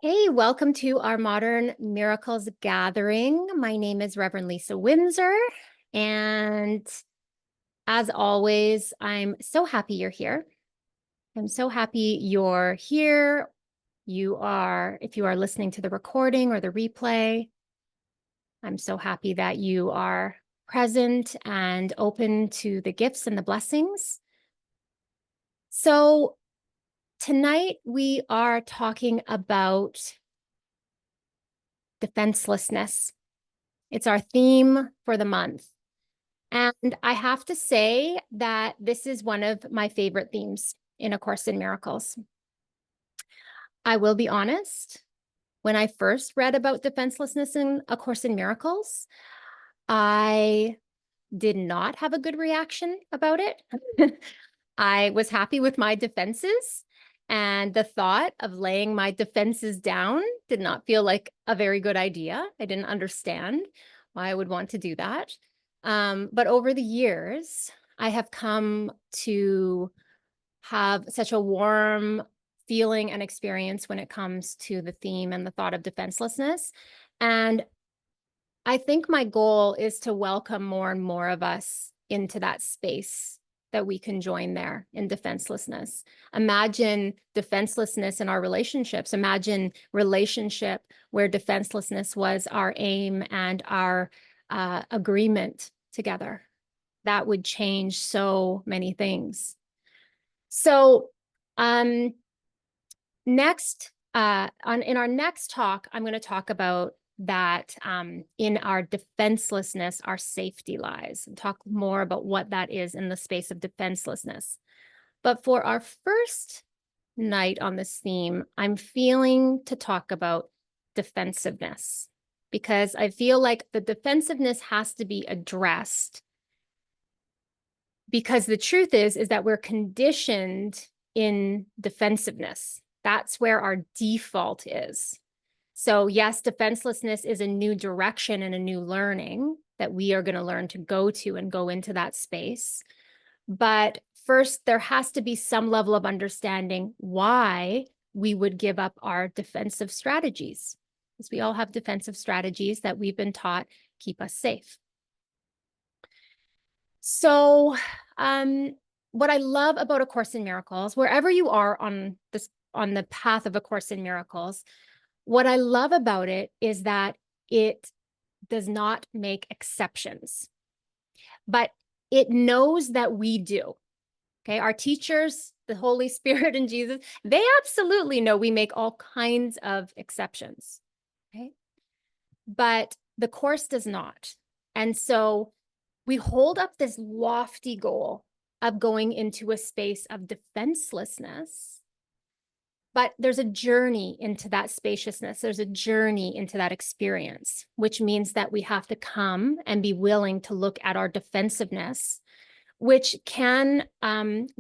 Hey, welcome to our Modern Miracles Gathering. My name is Reverend Lisa Windsor, and as always, I'm so happy you're here. I'm so happy you're here. If you are listening to the recording or the replay, I'm so happy that you are present and open to the gifts and the blessings. So tonight we are talking about defenselessness. It's our theme for the month. And I have to say that this is one of my favorite themes in A Course in Miracles. I will be honest, when I first read about defenselessness in A Course in Miracles, I did not have a good reaction about it. I was happy with my defenses, and the thought of laying my defenses down did not feel like a very good idea. I didn't understand why I would want to do that. But over the years, I have come to have such a warm feeling and experience when it comes to the theme and the thought of defenselessness. And I think my goal is to welcome more and more of us into that space that we can join there in defenselessness. Imagine defenselessness in our relationships. Imagine relationship where defenselessness was our aim and our agreement together. That would change so many things. So next, in our next talk, I'm going to talk about that in our defenselessness, our safety lies, and talk more about what that is in the space of defenselessness. But for our first night on this theme, I'm feeling to talk about defensiveness, because I feel like the defensiveness has to be addressed, because the truth is that we're conditioned in defensiveness. That's where our default is. So yes, defenselessness is a new direction and a new learning that we are going to learn to go to and go into that space. But first, there has to be some level of understanding why we would give up our defensive strategies, because we all have defensive strategies that we've been taught keep us safe. So what I love about A Course in Miracles, wherever you are on the path of A Course in Miracles, what I love about it is that it does not make exceptions, but it knows that we do. Okay, our teachers, the Holy Spirit and Jesus, they absolutely know we make all kinds of exceptions. Okay, but the Course does not. And so we hold up this lofty goal of going into a space of defenselessness, but there's a journey into that spaciousness. There's a journey into that experience, which means that we have to come and be willing to look at our defensiveness, which can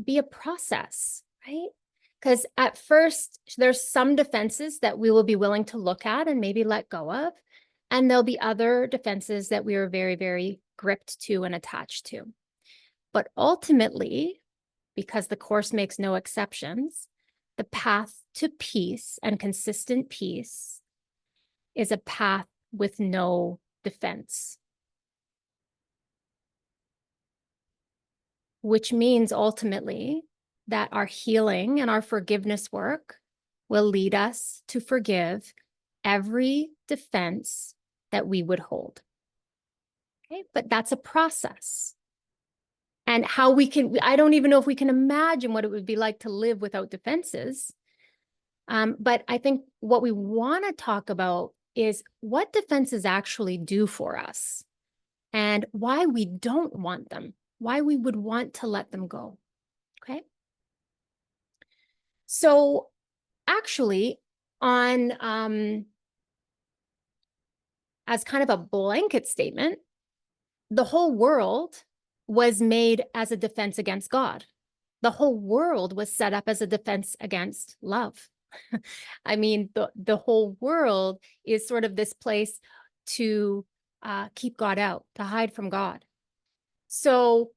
be a process, right? Because at first, there's some defenses that we will be willing to look at and maybe let go of. And there'll be other defenses that we are very, very gripped to and attached to. But ultimately, because the Course makes no exceptions, the path to peace and consistent peace is a path with no defense, which means ultimately that our healing and our forgiveness work will lead us to forgive every defense that we would hold. Okay, but that's a process. And how we can, I don't even know if we can imagine what it would be like to live without defenses. But I think what we want to talk about is what defenses actually do for us and why we don't want them, why we would want to let them go. Okay. So actually, as kind of a blanket statement, the whole world was made as a defense against God. The whole world was set up as a defense against love. I mean, the whole world is sort of this place to keep God out, to hide from God. So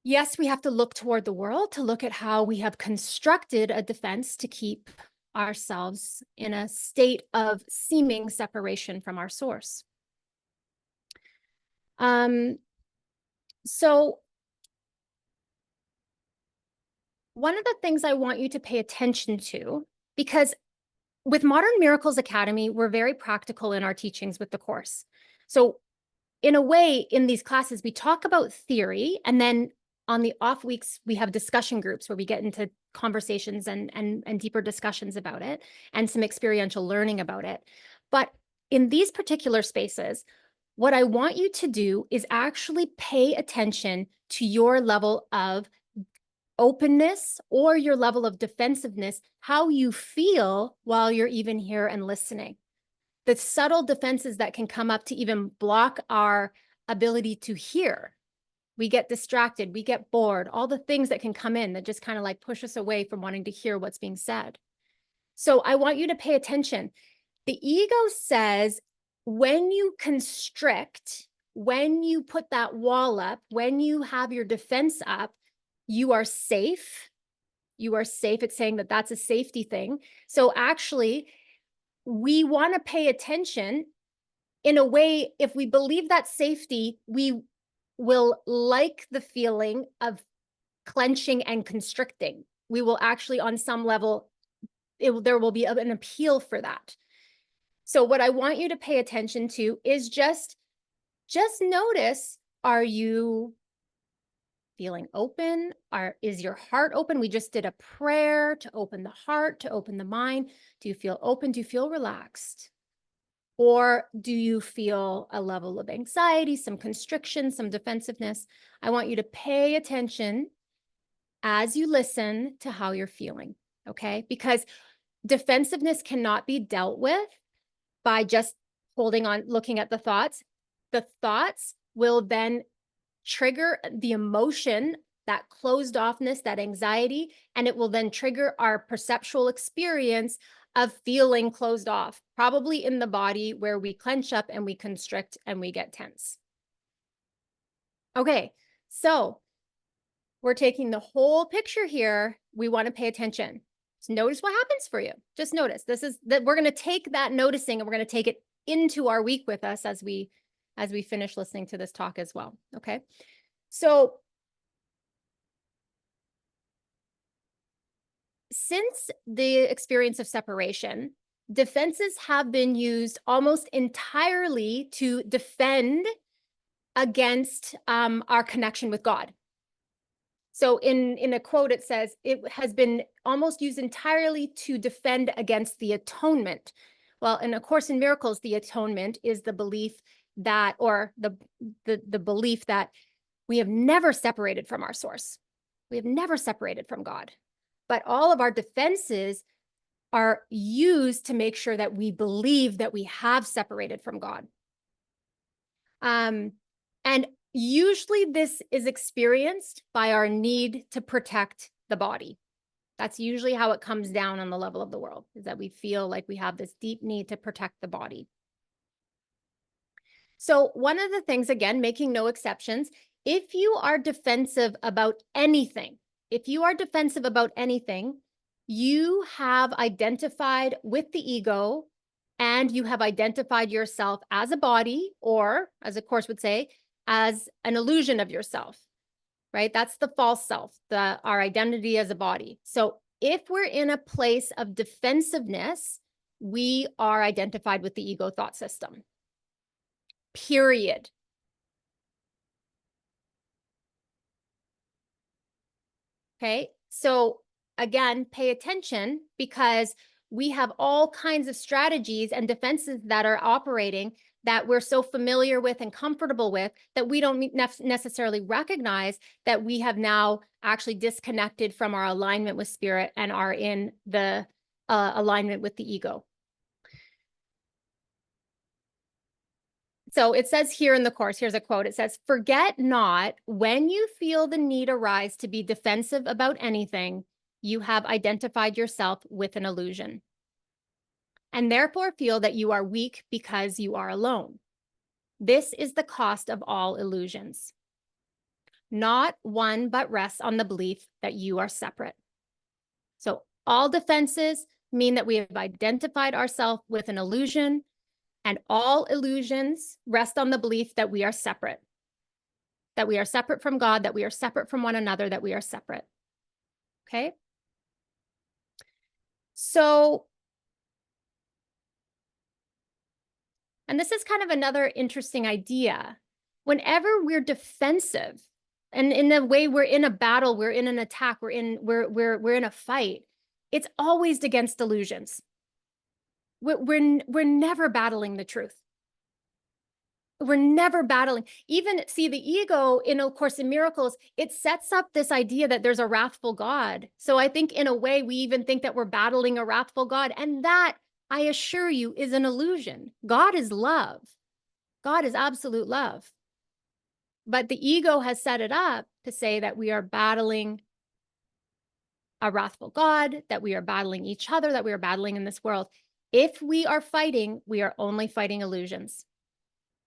yes, we have to look toward the world to look at how we have constructed a defense to keep ourselves in a state of seeming separation from our source. So one of the things I want you to pay attention to, because with Modern Miracles Academy, we're very practical in our teachings with the course. So in a way, in these classes, we talk about theory, and then on the off weeks, we have discussion groups where we get into conversations and deeper discussions about it and some experiential learning about it. But in these particular spaces, what I want you to do is actually pay attention to your level of openness or your level of defensiveness, how you feel while you're even here and listening. The subtle defenses that can come up to even block our ability to hear. We get distracted, we get bored, all the things that can come in that just kind of like push us away from wanting to hear what's being said. So I want you to pay attention. The ego says, when you constrict, when you put that wall up, when you have your defense up, you are safe. You are safe. It's saying that that's a safety thing. So actually, we want to pay attention in a way. If we believe that safety, we will like the feeling of clenching and constricting. We will actually, on some level, there will be an appeal for that. So what I want you to pay attention to is just notice, are you feeling open? Is your heart open? We just did a prayer to open the heart, to open the mind. Do you feel open? Do you feel relaxed? Or do you feel a level of anxiety, some constriction, some defensiveness? I want you to pay attention as you listen to how you're feeling, okay? Because defensiveness cannot be dealt with by just holding on, looking at the thoughts. The thoughts will then trigger the emotion, that closed offness, that anxiety, and it will then trigger our perceptual experience of feeling closed off, probably in the body where we clench up and we constrict and we get tense. Okay, so we're taking the whole picture here. We want to pay attention. So notice what happens for you. Just notice. This is that we're going to take that noticing and we're going to take it into our week with us as we finish listening to this talk as well. Okay. So since the experience of separation, defenses have been used almost entirely to defend against our connection with God. So in a quote, it says, it has been almost used entirely to defend against the atonement. Well, in A Course in Miracles, the atonement is the belief that, or the belief that we have never separated from our source. We have never separated from God. But all of our defenses are used to make sure that we believe that we have separated from God. And usually this is experienced by our need to protect the body. That's usually how it comes down on the level of the world, is that we feel like we have this deep need to protect the body. So one of the things, again, making no exceptions, if you are defensive about anything, you have identified with the ego and you have identified yourself as a body, or as a Course would say, as an illusion of yourself, right? That's the false self, our identity as a body. So if we're in a place of defensiveness, we are identified with the ego thought system, period. Okay, so again, pay attention, because we have all kinds of strategies and defenses that are operating that we're so familiar with and comfortable with that we don't necessarily recognize that we have now actually disconnected from our alignment with spirit and are in the alignment with the ego. So it says here in the Course, here's a quote. It says, "Forget not, when you feel the need arise to be defensive about anything, you have identified yourself with an illusion, and therefore feel that you are weak because you are alone. This is the cost of all illusions. Not one but rests on the belief that you are separate." So all defenses mean that we have identified ourselves with an illusion, and all illusions rest on the belief that we are separate from God, that we are separate from one another, that we are separate. Okay? So, and this is kind of another interesting idea. Whenever we're defensive, and in a way we're in a battle, we're in an attack, we're in a fight, it's always against illusions. We're never battling the truth. We're never battling. Even see the ego in A Course in Miracles, it sets up this idea that there's a wrathful God. So I think in a way we even think that we're battling a wrathful God. And that, I assure you, is an illusion. God is love. God is absolute love. But the ego has set it up to say that we are battling a wrathful God, that we are battling each other, that we are battling in this world. If we are fighting, we are only fighting illusions.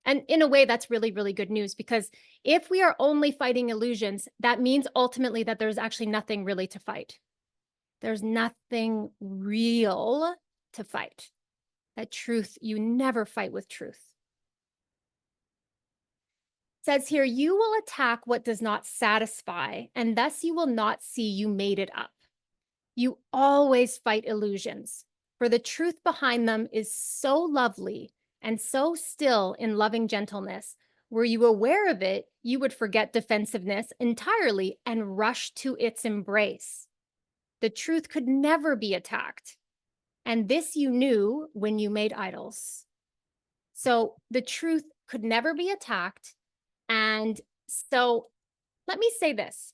And in a way, that's really, really good news, because if we are only fighting illusions, that means ultimately that there's actually nothing really to fight. There's nothing real to fight. That truth, you never fight with truth. It says here, you will attack what does not satisfy, and thus you will not see you made it up. You always fight illusions, for the truth behind them is so lovely and so still in loving gentleness. Were you aware of it, you would forget defensiveness entirely and rush to its embrace. The truth could never be attacked. And this you knew when you made idols. So the truth could never be attacked. And so let me say this,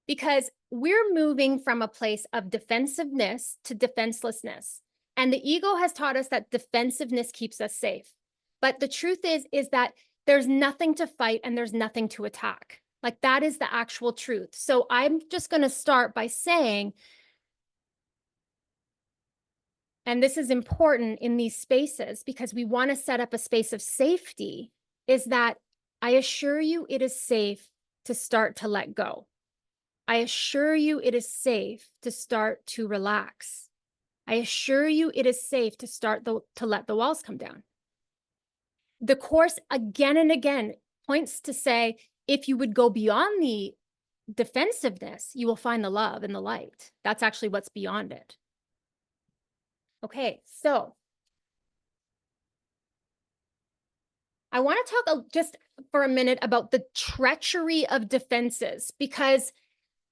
because we're moving from a place of defensiveness to defenselessness. And the ego has taught us that defensiveness keeps us safe. But the truth is that there's nothing to fight and there's nothing to attack. Like, that is the actual truth. So I'm just going to start by saying, and this is important in these spaces because we want to set up a space of safety, is that I assure you it is safe to start to let go. I assure you it is safe to start to relax. I assure you it is safe to start to let the walls come down. The Course again and again points to say, if you would go beyond the defensiveness, you will find the love and the light. That's actually what's beyond it. Okay, so I want to talk just for a minute about the treachery of defenses, because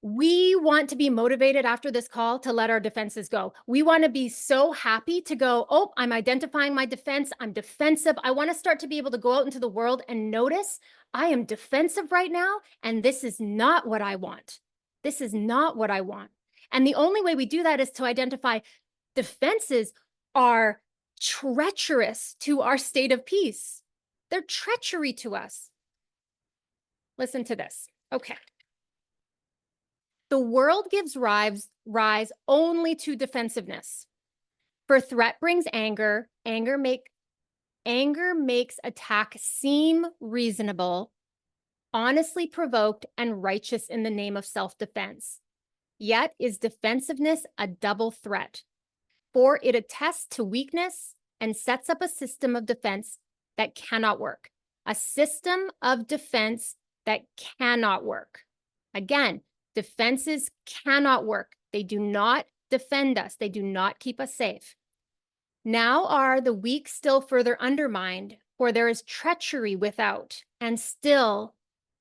we want to be motivated after this call to let our defenses go. We want to be so happy to go, oh, I'm identifying my defense. I'm defensive. I want to start to be able to go out into the world and notice I am defensive right now, and this is not what I want. This is not what I want. And the only way we do that is to identify defenses are treacherous to our state of peace. They're treachery to us. Listen to this. Okay. The world gives rise only to defensiveness. For threat brings anger. Anger makes attack seem reasonable, honestly provoked, and righteous in the name of self-defense. Yet is defensiveness a double threat, for it attests to weakness and sets up a system of defense that cannot work. A system of defense that cannot work. Again, defenses cannot work. They do not defend us. They do not keep us safe. Now are the weak still further undermined, for there is treachery without, and still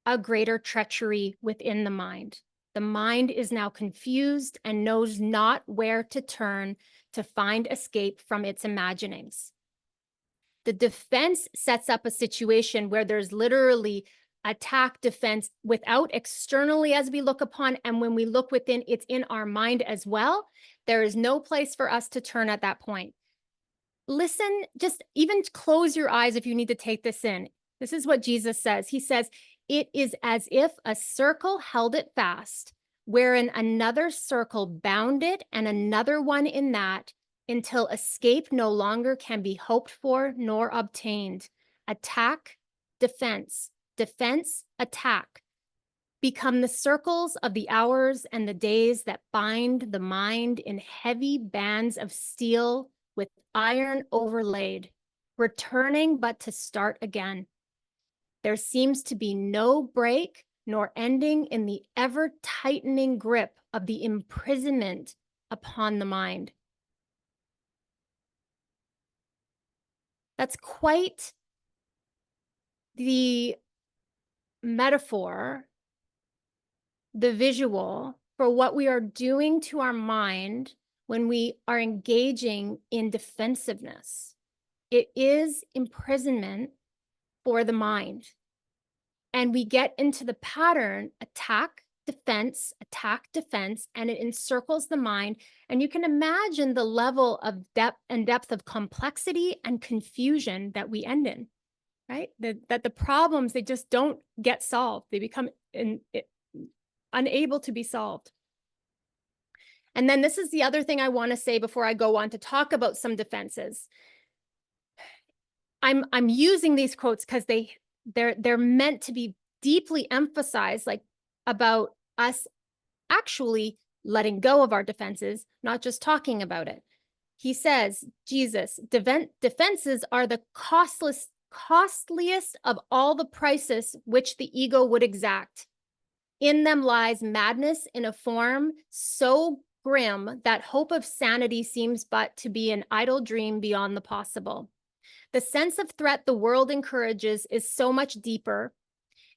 a greater treachery within the mind. The mind is now confused and knows not where to turn to find escape from its imaginings. The defense sets up a situation where there's literally attack, defense without externally as we look upon. And when we look within, it's in our mind as well. There is no place for us to turn at that point. Listen, just even close your eyes if you need to take this in. This is what Jesus says. He says, it is as if a circle held it fast, wherein another circle bound it and another one in that, until escape no longer can be hoped for nor obtained. Attack, defense, defense, attack. become the circles of the hours and the days that bind the mind in heavy bands of steel with iron overlaid, returning but to start again. There seems to be no break nor ending in the ever-tightening grip of the imprisonment upon the mind. That's quite the metaphor, the visual for what we are doing to our mind when we are engaging in defensiveness. It is imprisonment for the mind. And we get into the pattern attack, defense, and it encircles the mind. And you can imagine the level of depth of complexity and confusion that we end in, right? That the problems, they just don't get solved. They become unable to be solved. And then this is the other thing I want to say before I go on to talk about some defenses. I'm using these quotes because they're meant to be deeply emphasized, like about us actually letting go of our defenses, not just talking about it. He says, Jesus, defenses are the costliest of all the prices which the ego would exact. In them lies madness in a form so grim that hope of sanity seems but to be an idle dream beyond the possible. The sense of threat the world encourages is so much deeper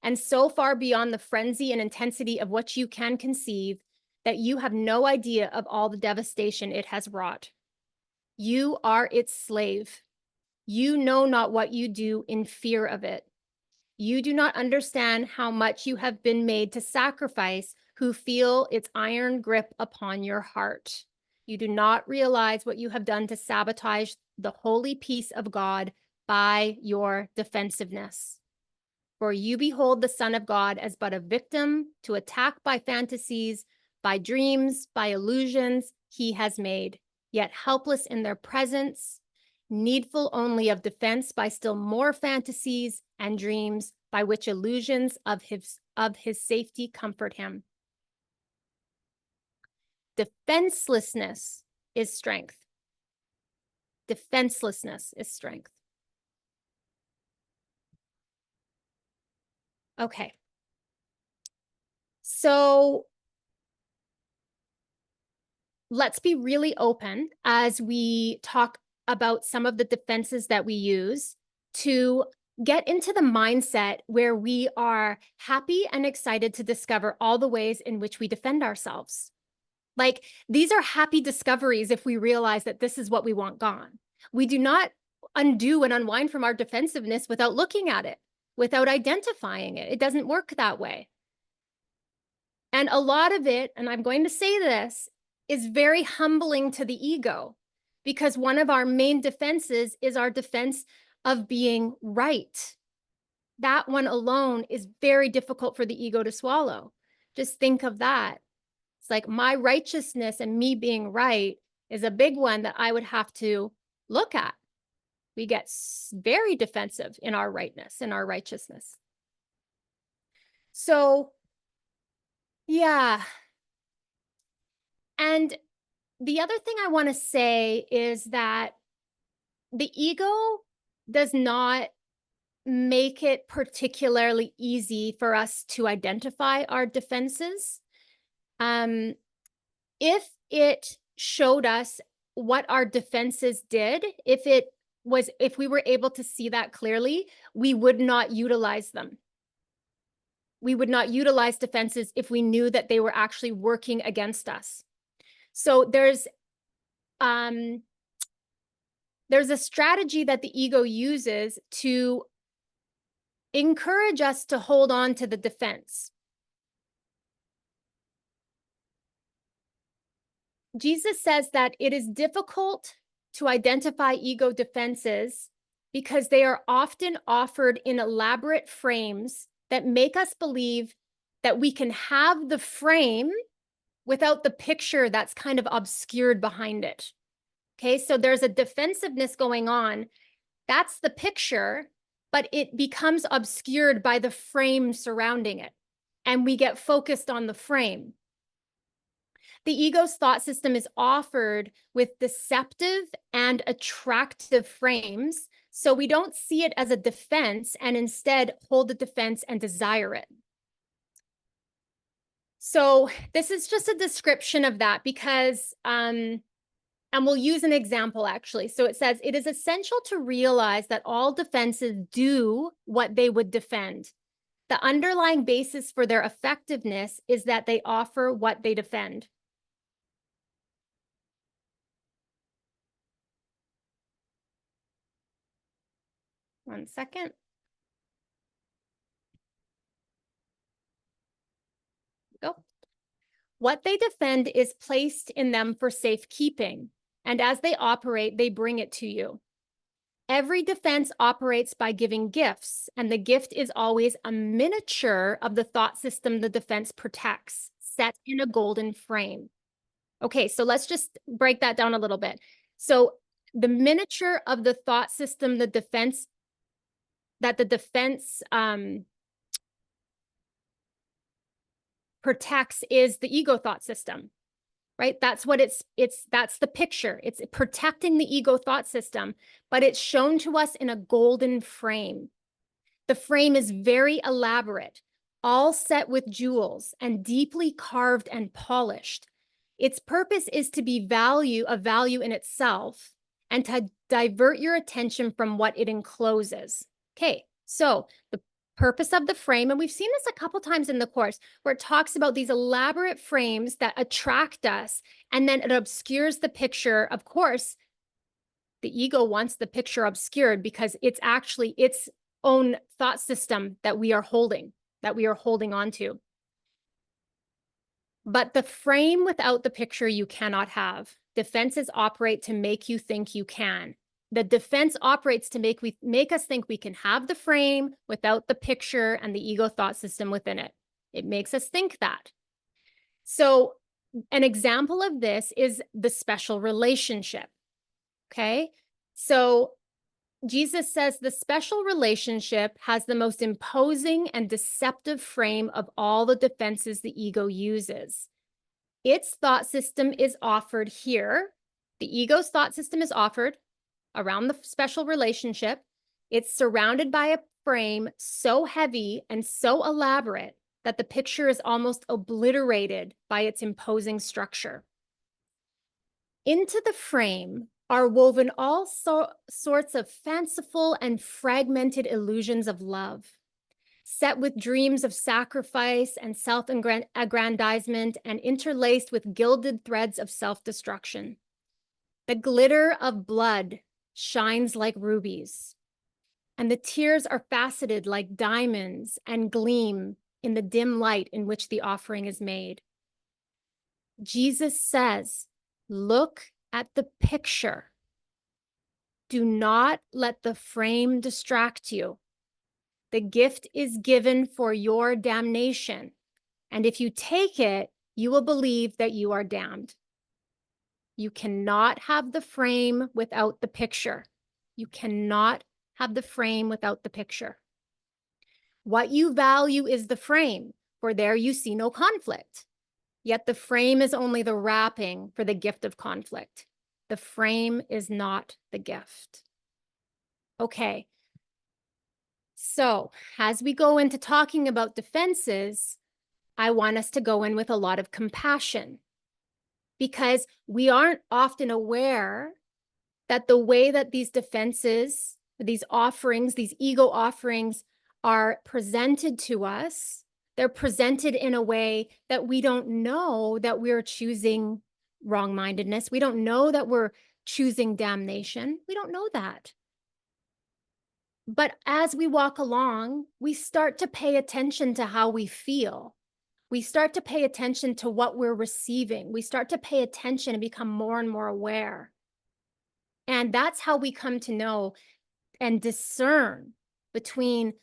and so far beyond the frenzy and intensity of what you can conceive that you have no idea of all the devastation it has wrought. You are its slave. You know not what you do in fear of it. You do not understand how much you have been made to sacrifice who feel its iron grip upon your heart. You do not realize what you have done to sabotage the holy peace of God by your defensiveness. For you behold the Son of God as but a victim to attack by fantasies, by dreams, by illusions he has made, yet helpless in their presence, needful only of defense by still more fantasies and dreams by which illusions of his safety comfort him. Defenselessness is strength. Defenselessness is strength. Okay. So let's be really open as we talk about some of the defenses that we use to get into the mindset where we are happy and excited to discover all the ways in which we defend ourselves. Like, these are happy discoveries if we realize that this is what we want gone. We do not undo and unwind from our defensiveness without looking at it, without identifying it. It doesn't work that way. And a lot of it, and I'm going to say this, is very humbling to the ego, because one of our main defenses is our defense of being right. That one alone is very difficult for the ego to swallow. Just think of that. It's like my righteousness and me being right is a big one that I would have to look at. We get very defensive in our rightness, in our righteousness. So, yeah. And the other thing I want to say is that the ego does not make it particularly easy for us to identify our defenses. If it showed us what our defenses did, if we were able to see that clearly, we would not utilize them. We would not utilize defenses if we knew that they were actually working against us. So there's a strategy that the ego uses to encourage us to hold on to the defense. Jesus says that it is difficult to identify ego defenses because they are often offered in elaborate frames that make us believe that we can have the frame without the picture that's kind of obscured behind it. Okay, so there's a defensiveness going on. That's the picture, but it becomes obscured by the frame surrounding it. and we get focused on the frame. The ego's thought system is offered with deceptive and attractive frames, so we don't see it as a defense and instead hold the defense and desire it. So this is just a description of that because, and we'll use an example actually. So it says, it is essential to realize that all defenses do what they would defend. The underlying basis for their effectiveness is that they offer what they defend. One second. Go. What they defend is placed in them for safekeeping, and as they operate, they bring it to you. Every defense operates by giving gifts, and the gift is always a miniature of the thought system the defense protects, set in a golden frame. Okay, so let's just break that down a little bit. So the miniature of the thought system the defense protects is the ego thought system, right? That's what that's the picture. It's protecting the ego thought system, but it's shown to us in a golden frame. The frame is very elaborate, all set with jewels and deeply carved and polished. Its purpose is to be a value in itself and to divert your attention from what it encloses. Okay, so the purpose of the frame, and we've seen this a couple times in the course, where it talks about these elaborate frames that attract us, and then it obscures the picture. Of course, the ego wants the picture obscured because it's actually its own thought system that we are holding on to. But the frame without the picture you cannot have. Defenses operate to make you think you can. The defense operates to make us think we can have the frame without the picture and the ego thought system within it. It makes us think that. So an example of this is the special relationship. Okay, so Jesus says the special relationship has the most imposing and deceptive frame of all the defenses the ego uses. Its thought system is offered here. The ego's thought system is offered around the special relationship. It's surrounded by a frame so heavy and so elaborate that the picture is almost obliterated by its imposing structure. Into the frame are woven all sorts of fanciful and fragmented illusions of love, set with dreams of sacrifice and self-aggrandizement and interlaced with gilded threads of self-destruction. The glitter of blood shines like rubies, and the tears are faceted like diamonds and gleam in the dim light in which the offering is made. Jesus says, look at the picture. Do not let the frame distract you. The gift is given for your damnation, and if you take it, you will believe that you are damned. You cannot have the frame without the picture. You cannot have the frame without the picture. What you value is the frame, for there you see no conflict. Yet the frame is only the wrapping for the gift of conflict. The frame is not the gift. Okay. So as we go into talking about defenses, I want us to go in with a lot of compassion, because we aren't often aware that the way that these defenses, these offerings, these ego offerings are presented to us, they're presented in a way that we don't know that we're choosing wrong-mindedness. We don't know that we're choosing damnation. We don't know that. But as we walk along, we start to pay attention to how we feel. We start to pay attention to what we're receiving. We start to pay attention and become more and more aware. And that's how we come to know and discern between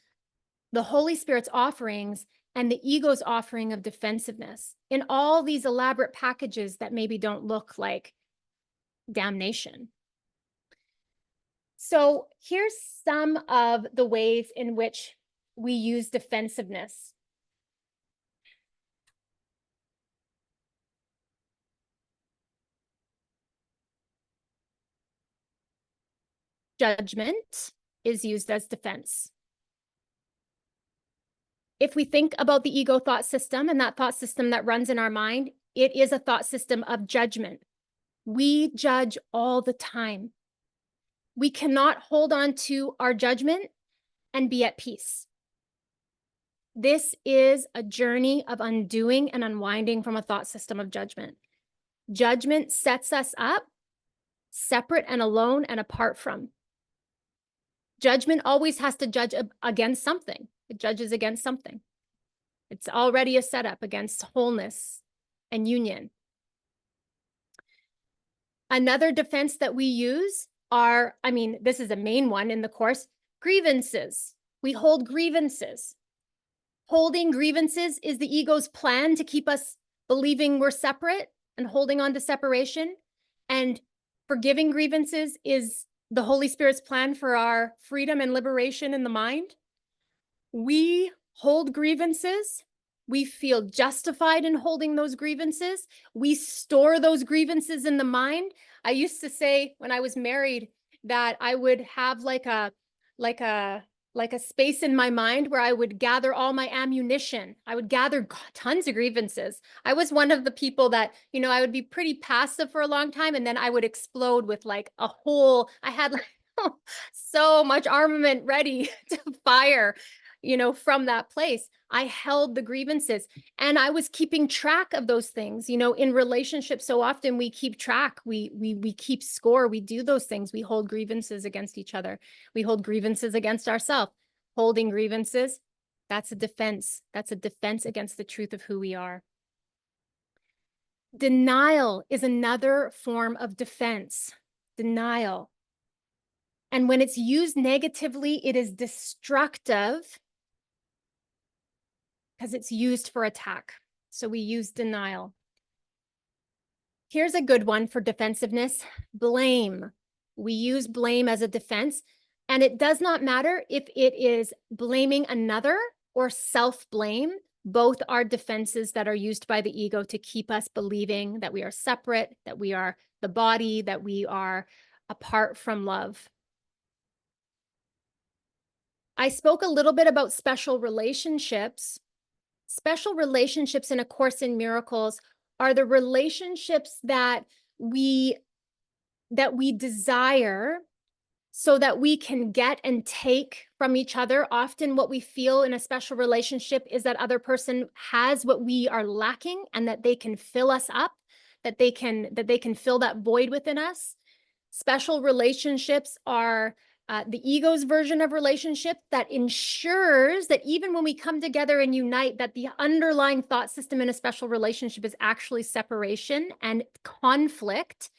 the Holy Spirit's offerings and the ego's offering of defensiveness in all these elaborate packages that maybe don't look like damnation. So here's some of the ways in which we use defensiveness. judgment is used as defense. If we think about the ego thought system and that thought system that runs in our mind, it is a thought system of judgment. We judge all the time. We cannot hold on to our judgment and be at peace. This is a journey of undoing and unwinding from a thought system of judgment. Judgment sets us up separate and alone and apart from. Judgment always has to judge against something. It judges against something. It's already a setup against wholeness and union. Another defense that we use are, this is a main one in the course, grievances. We hold grievances. Holding grievances is the ego's plan to keep us believing we're separate and holding on to separation. And forgiving grievances is the Holy Spirit's plan for our freedom and liberation in the mind. We hold grievances. We feel justified in holding those grievances. We store those grievances in the mind. I used to say when I was married that I would have like a space in my mind where I would gather all my ammunition. I would gather tons of grievances. I was one of the people that, I would be pretty passive for a long time, and then I would explode with like I had like so much armament ready to fire, from that place. I held the grievances and I was keeping track of those things. In relationships, so often we keep track, we keep score, we do those things. We hold grievances against each other. We hold grievances against ourselves. Holding grievances, that's a defense. That's a defense against the truth of who we are. Denial is another form of defense. Denial. And when it's used negatively, it is destructive because it's used for attack. So we use denial. Here's a good one for defensiveness: blame. We use blame as a defense, and it does not matter if it is blaming another or self-blame. Both are defenses that are used by the ego to keep us believing that we are separate, that we are the body, that we are apart from love. I spoke a little bit about special relationships. Special relationships in A Course in Miracles are the relationships that we desire so that we can get and take from each other. Often what we feel in a special relationship is that other person has what we are lacking and that they can fill us up, that they can fill that void within us. Special relationships are the ego's version of relationship that ensures that even when we come together and unite, that the underlying thought system in a special relationship is actually separation and conflict.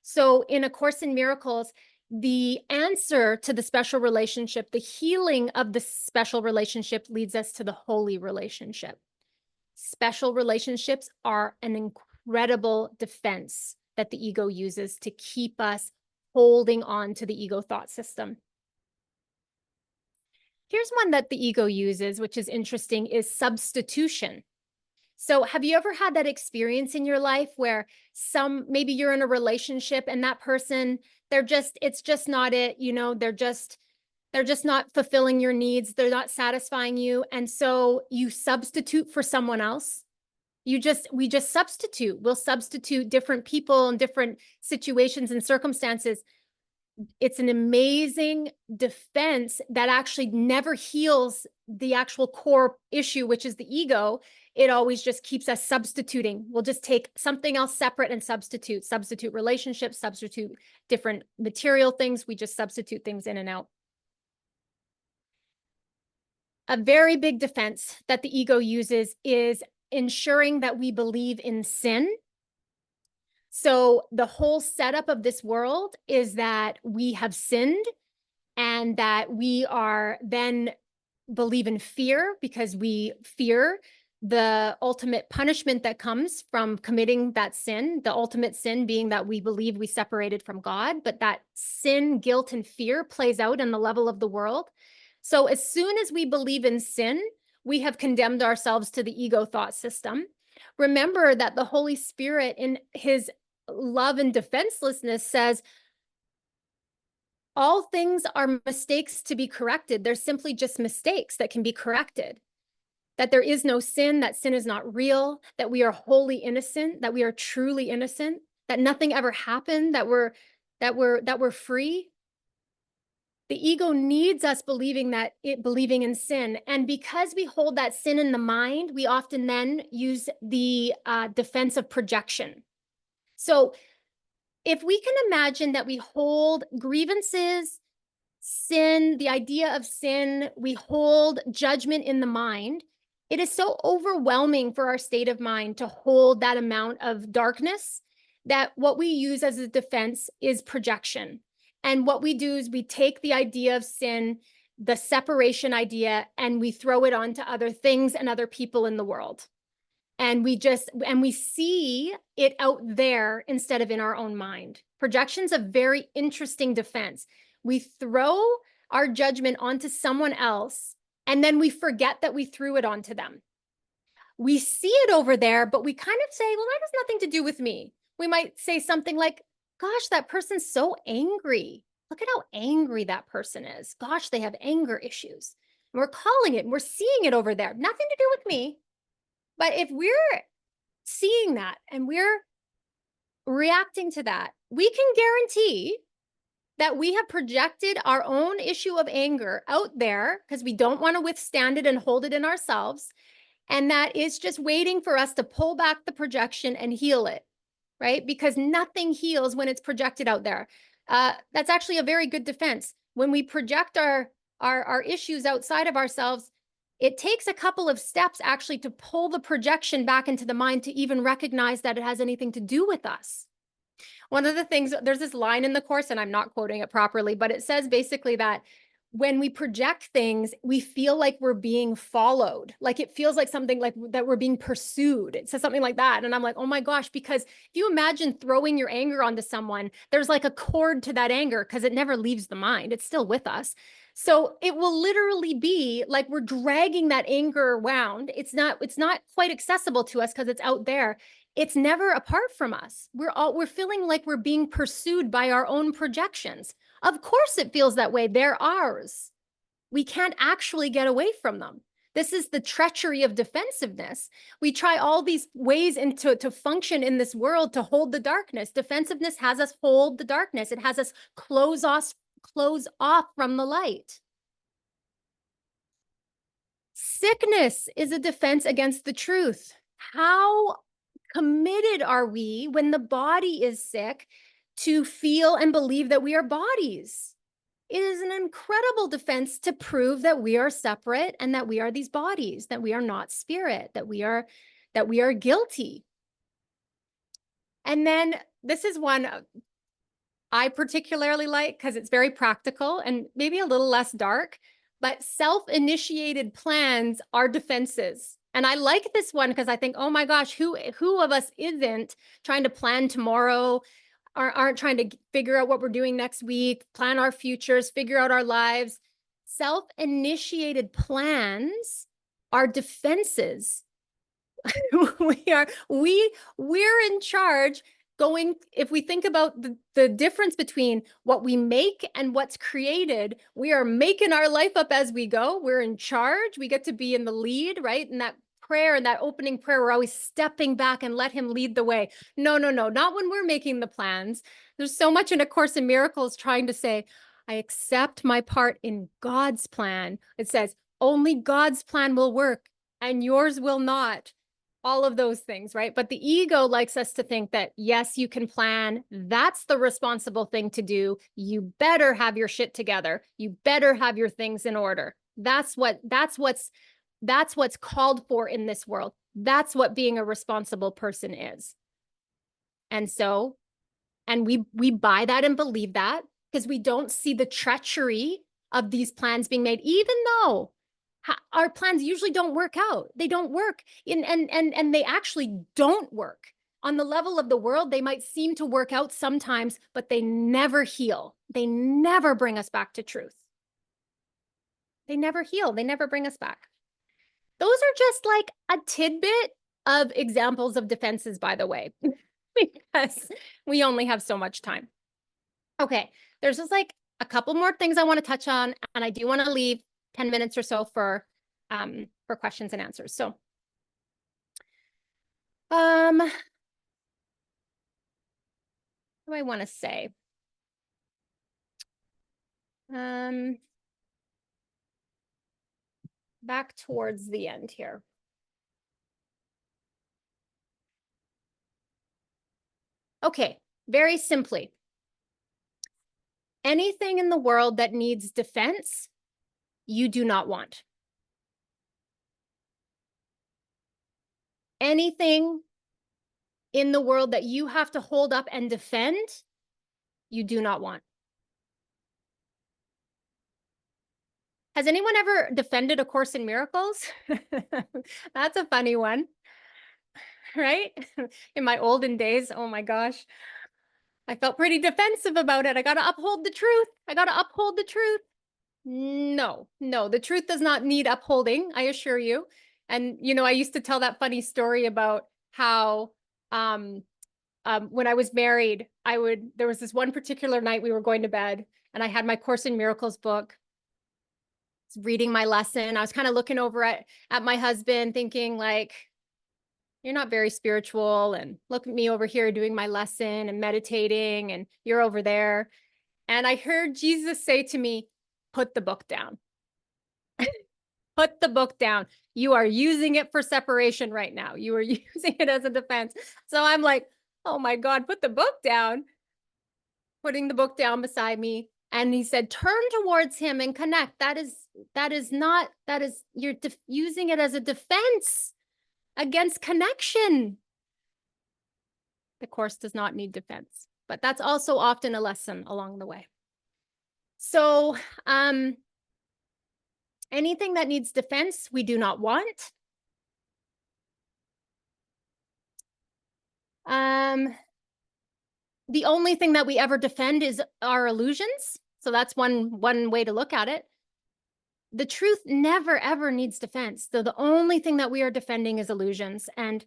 So in A Course in Miracles, the answer to the special relationship, the healing of the special relationship, leads us to the holy relationship. Special relationships are an incredible defense that the ego uses to keep us holding on to the ego thought system. Here's one that the ego uses, which is interesting, is substitution. So have you ever had that experience in your life where maybe you're in a relationship and that person, it's just not it, they're just not fulfilling your needs. They're not satisfying you. And so you substitute for someone else. We just substitute. We'll substitute different people and different situations and circumstances. It's an amazing defense that actually never heals the actual core issue, which is the ego. It always just keeps us substituting. We'll just take something else separate and substitute relationships, substitute different material things. We just substitute things in and out. A very big defense that the ego uses is ensuring that we believe in sin. So the whole setup of this world is that we have sinned and that we are then believe in fear because we fear the ultimate punishment that comes from committing that sin, the ultimate sin being that we believe we separated from God, but that sin, guilt, and fear plays out in the level of the world. So as soon as we believe in sin, we have condemned ourselves to the ego thought system. Remember that the Holy Spirit in his love and defenselessness says, all things are mistakes to be corrected. They're simply just mistakes that can be corrected. That there is no sin, that sin is not real, that we are wholly innocent, that we are truly innocent, that nothing ever happened, that we're free. The ego needs us believing in sin. And because we hold that sin in the mind, we often then use the defense of projection. So if we can imagine that we hold grievances, sin, the idea of sin, we hold judgment in the mind, it is so overwhelming for our state of mind to hold that amount of darkness that what we use as a defense is projection. And what we do is we take the idea of sin, the separation idea, and we throw it onto other things and other people in the world. And we see it out there instead of in our own mind. Projection's a very interesting defense. We throw our judgment onto someone else, and then we forget that we threw it onto them. We see it over there, but we kind of say, well, that has nothing to do with me. We might say something like, gosh, that person's so angry. Look at how angry that person is. Gosh, they have anger issues. And we're calling it, and we're seeing it over there. Nothing to do with me. But if we're seeing that and we're reacting to that, we can guarantee that we have projected our own issue of anger out there because we don't want to withstand it and hold it in ourselves. And that is just waiting for us to pull back the projection and heal it, right? Because nothing heals when it's projected out there. That's actually a very good defense. When we project our issues outside of ourselves, it takes a couple of steps actually to pull the projection back into the mind to even recognize that it has anything to do with us. One of the things, there's this line in the course, and I'm not quoting it properly, but it says basically that when we project things, we feel like we're being followed. Like it feels like something like that we're being pursued. It says something like that. And I'm like, oh my gosh, because if you imagine throwing your anger onto someone, there's like a cord to that anger because it never leaves the mind. It's still with us. So it will literally be like we're dragging that anger around. It's not quite accessible to us because it's out there. It's never apart from us. We're feeling like we're being pursued by our own projections. Of course it feels that way. They're ours. We can't actually get away from them. This is the treachery of defensiveness. We try all these ways to function in this world to hold the darkness. Defensiveness has us hold the darkness. It has us close off from the light. Sickness is a defense against the truth. How committed are we when the body is sick to feel and believe that we are bodies? It is an incredible defense to prove that we are separate and that we are these bodies, that we are not spirit, that we are guilty. And then this is one I particularly like because it's very practical and maybe a little less dark, but self-initiated plans are defenses. And I like this one because I think, oh my gosh, who of us isn't trying to plan tomorrow, aren't trying to figure out what we're doing next week, plan our futures, figure out our lives. Self-initiated plans are defenses. We're in charge. If we think about the difference between what we make and what's created, we are making our life up as we go. We're in charge. We get to be in the lead, right? And that prayer and that opening prayer, we're always stepping back and let him lead the way. No, not when we're making the plans. There's so much in A Course in Miracles trying to say, I accept my part in God's plan. It says, only God's plan will work and yours will not. All of those things, right? But the ego likes us to think that, yes, you can plan. That's the responsible thing to do. You better have your shit together. You better have your things in order. That's what's called for in this world. That's what being a responsible person is. And we buy that and believe that because we don't see the treachery of these plans being made, even though our plans usually don't work out. They don't work and they actually don't work. On the level of the world, they might seem to work out sometimes, but they never heal. They never bring us back to truth. They never heal. They never bring us back. Those are just like a tidbit of examples of defenses, by the way, because we only have so much time. Okay, there's just like a couple more things I want to touch on, and I do want to leave 10 minutes or so for questions and answers. So, what do I want to say? Back towards the end here. Okay, very simply, anything in the world that needs defense, you do not want. Anything in the world that you have to hold up and defend, you do not want. Has anyone ever defended A Course in Miracles? That's a funny one, right? In my olden days, oh my gosh, I felt pretty defensive about it. I got to uphold the truth. I got to uphold the truth. No, the truth does not need upholding, I assure you. And, I used to tell that funny story about how when I was married, there was this one particular night we were going to bed and I had my Course in Miracles book, reading my lesson. I was kind of looking over at my husband thinking like, you're not very spiritual, and look at me over here doing my lesson and meditating, and you're over there. And I heard Jesus say to me, put the book down. Put the book down. You are using it for separation right now. You are using it as a defense. So I'm like, oh my God, put the book down. Putting the book down beside me. And he said, turn towards him and connect. You're using it as a defense against connection. The Course does not need defense, but that's also often a lesson along the way. So, anything that needs defense, we do not want. The only thing that we ever defend is our illusions. So that's one way to look at it. The truth never, ever needs defense. So the only thing that we are defending is illusions. And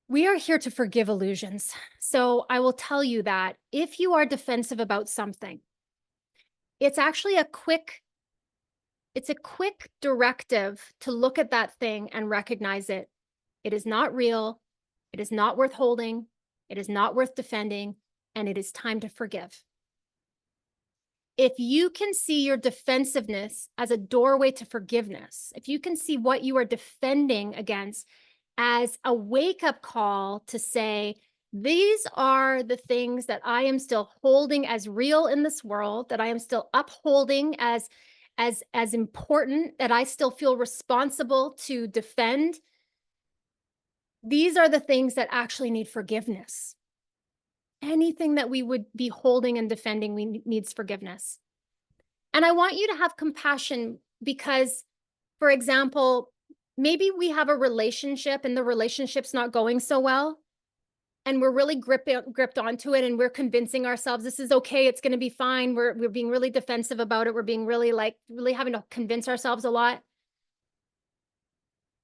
we are here to forgive illusions. So I will tell you that if you are defensive about something, it's actually a quick directive to look at that thing and recognize it. It is not real. It is not worth holding. It is not worth defending. And it is time to forgive. If you can see your defensiveness as a doorway to forgiveness, if you can see what you are defending against as a wake-up call to say, these are the things that I am still holding as real in this world, that I am still upholding as important, that I still feel responsible to defend. These are the things that actually need forgiveness. Anything that we would be holding and defending needs forgiveness. And I want you to have compassion because, for example, maybe we have a relationship and the relationship's not going so well, and we're really gripped onto it, and we're convincing ourselves this is okay, it's going to be fine. We're being really defensive about it. We're being really having to convince ourselves a lot.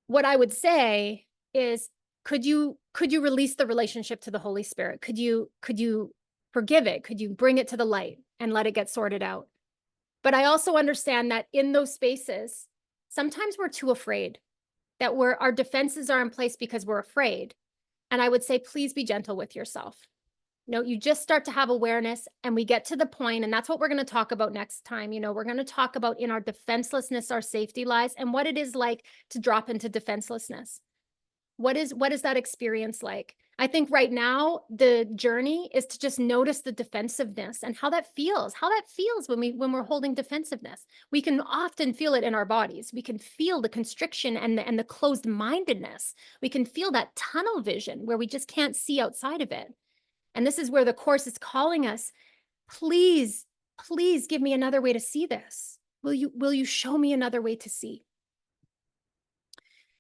What I would say is, could you release the relationship to the Holy Spirit? Could you forgive it? Could you bring it to the light and let it get sorted out? But I also understand that in those spaces, sometimes we're too afraid, that our defenses are in place because we're afraid. And I would say, please be gentle with yourself. You just start to have awareness, and we get to the point, and that's what we're going to talk about next time. We're going to talk about in our defenselessness, our safety lies, and what it is like to drop into defenselessness. What is that experience like? I think right now the journey is to just notice the defensiveness and how that feels when we're holding defensiveness. We can often feel it in our bodies. We can feel the constriction and the closed mindedness. We can feel that tunnel vision where we just can't see outside of it. And this is where the Course is calling us, please give me another way to see this. Will you show me another way to see?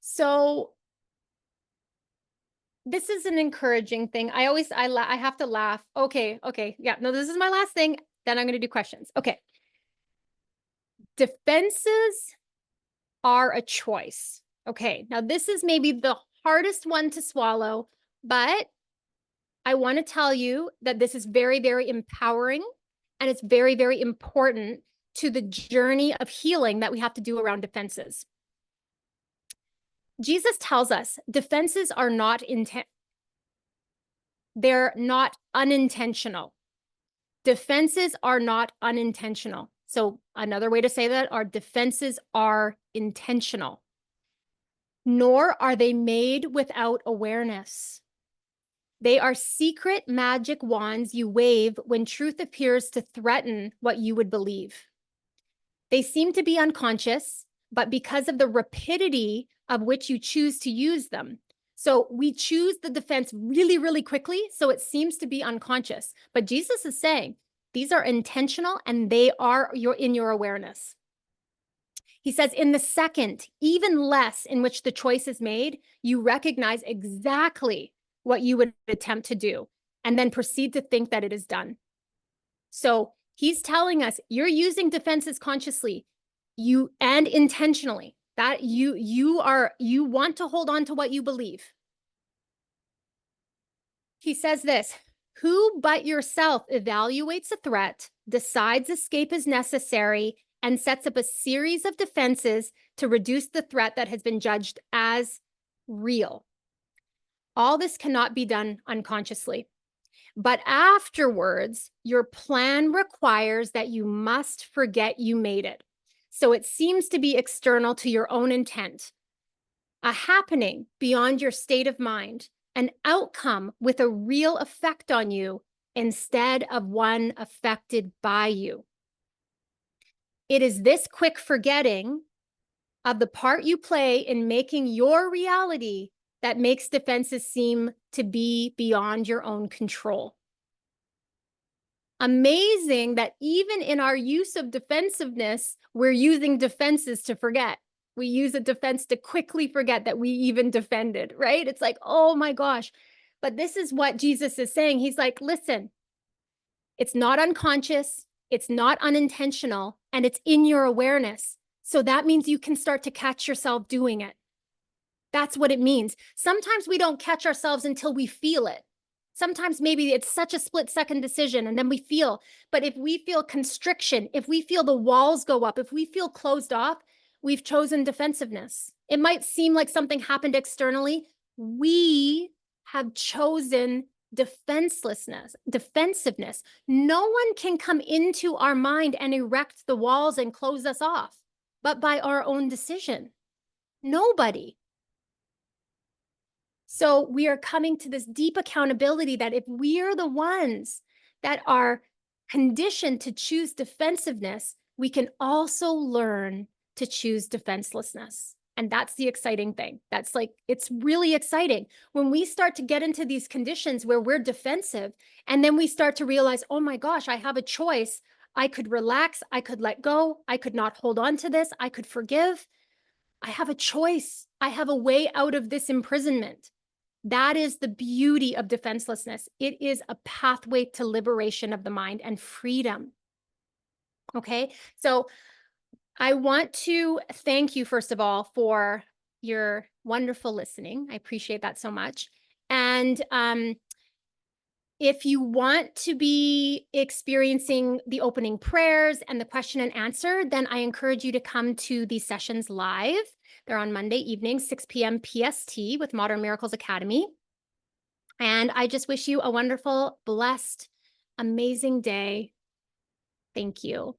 So this is an encouraging thing. I have to laugh. Okay. Yeah, no, this is my last thing. Then I'm going to do questions. Okay. Defenses are a choice. Okay. Now this is maybe the hardest one to swallow, but I want to tell you that this is very, very empowering. And it's very, very important to the journey of healing that we have to do around defenses. Jesus tells us defenses are they're not unintentional. Defenses are not unintentional. So another way to say that, our defenses are intentional, nor are they made without awareness. They are secret magic wands you wave when truth appears to threaten what you would believe. They seem to be unconscious, but because of the rapidity of which you choose to use them. So we choose the defense really, really quickly, so it seems to be unconscious. But Jesus is saying these are intentional and they are in your awareness. He says, in the second, even less in which the choice is made, you recognize exactly what you would attempt to do and then proceed to think that it is done. So he's telling us you're using defenses consciously, and intentionally, that you want to hold on to what you believe. He says this, who but yourself evaluates a threat, decides escape is necessary, and sets up a series of defenses to reduce the threat that has been judged as real. All this cannot be done unconsciously. But afterwards, your plan requires that you must forget you made it. So it seems to be external to your own intent, a happening beyond your state of mind, an outcome with a real effect on you instead of one affected by you. It is this quick forgetting of the part you play in making your reality that makes defenses seem to be beyond your own control. Amazing that even in our use of defensiveness, we're using defenses to forget. We use a defense to quickly forget that we even defended, right? It's like, oh my gosh. But this is what Jesus is saying. He's like, listen, it's not unconscious, it's not unintentional, and it's in your awareness. So that means you can start to catch yourself doing it. That's what it means. Sometimes we don't catch ourselves until we feel it. Sometimes maybe it's such a split-second decision and then we feel, but if we feel constriction, if we feel the walls go up, if we feel closed off, we've chosen defensiveness. It might seem like something happened externally. We have chosen defenselessness, defensiveness. No one can come into our mind and erect the walls and close us off, but by our own decision. Nobody. So we are coming to this deep accountability that if we are the ones that are conditioned to choose defensiveness, we can also learn to choose defenselessness. And that's the exciting thing. That's like, it's really exciting when we start to get into these conditions where we're defensive, and then we start to realize, oh my gosh, I have a choice. I could relax. I could let go. I could not hold on to this. I could forgive. I have a choice. I have a way out of this imprisonment. That is the beauty of defenselessness. It is a pathway to liberation of the mind and freedom. Okay, so I want to thank you, first of all, for your wonderful listening. I appreciate that so much. And if you want to be experiencing the opening prayers and the question and answer, then I encourage you to come to these sessions live. They're on Monday evening, 6 p.m. PST with Modern Miracles Academy. And I just wish you a wonderful, blessed, amazing day. Thank you.